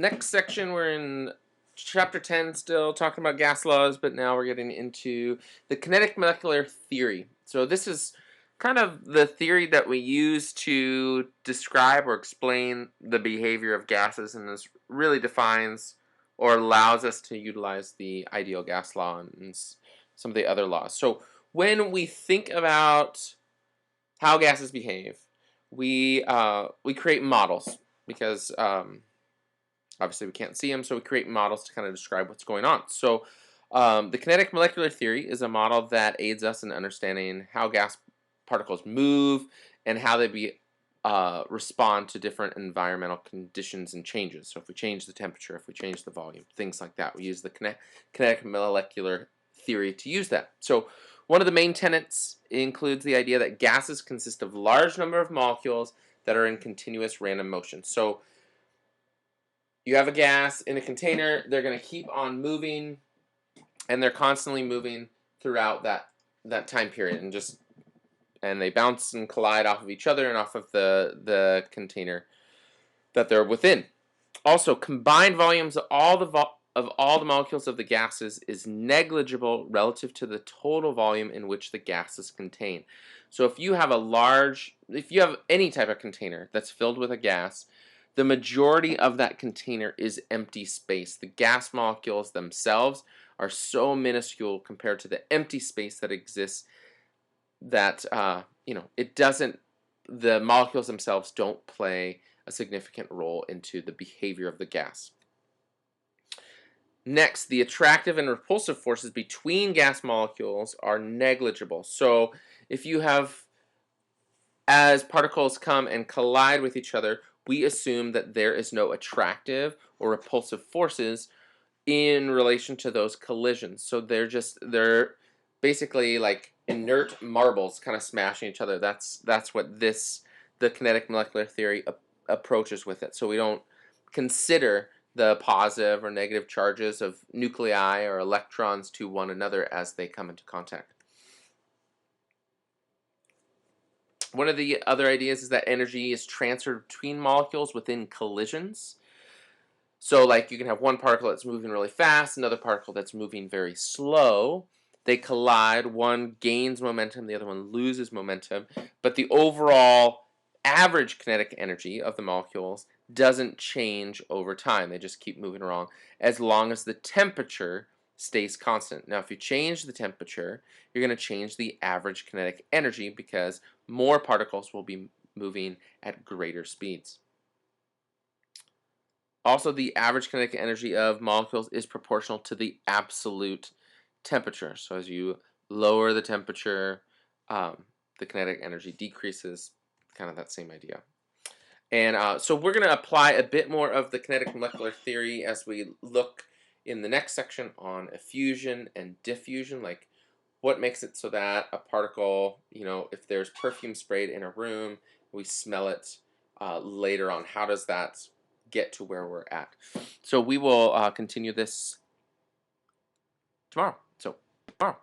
Next section, we're in chapter 10, still talking about gas laws, but now we're getting into the kinetic molecular theory. So this is kind of the theory that we use to describe or explain the behavior of gases, and this really defines or allows us to utilize the ideal gas law and some of the other laws. So when we think about how gases behave, we create models because obviously we can't see them, so we create models to kind of describe what's going on. So the kinetic molecular theory is a model that aids us in understanding how gas particles move and how they respond to different environmental conditions and changes. So if we change the temperature, if we change the volume, things like that. We use the kinetic molecular theory to use that. So one of the main tenets includes the idea that gases consist of large number of molecules that are in continuous random motion. So you have a gas in a container, they're going to keep on moving, and they're constantly moving throughout that time period, and they bounce and collide off of each other and off of the container that they're within. Also, combined volumes of all the molecules of the gases is negligible relative to the total volume in which the gases contain. So if you have any type of container that's filled with a gas, the majority of that container is empty space. The gas molecules themselves are so minuscule compared to the empty space that exists that the molecules themselves don't play a significant role into the behavior of the gas. Next, the attractive and repulsive forces between gas molecules are negligible. So if you have, as particles come and collide with each other, we assume that there is no attractive or repulsive forces in relation to those collisions. So they're basically like inert marbles kind of smashing each other. That's what the kinetic molecular theory approaches with it. So we don't consider the positive or negative charges of nuclei or electrons to one another as they come into contact. One of the other ideas is that energy is transferred between molecules within collisions. So like you can have one particle that's moving really fast, another particle that's moving very slow. They collide, one gains momentum, the other one loses momentum, but the overall average kinetic energy of the molecules doesn't change over time. They just keep moving along as long as the temperature stays constant. Now, if you change the temperature, you're going to change the average kinetic energy because more particles will be moving at greater speeds. Also, the average kinetic energy of molecules is proportional to the absolute temperature. So as you lower the temperature, the kinetic energy decreases, kind of that same idea. And so we're going to apply a bit more of the kinetic molecular theory as we look in the next section on effusion and diffusion, like what makes it so that a particle, if there's perfume sprayed in a room, we smell it later on. How does that get to where we're at? So we will continue this tomorrow. So tomorrow.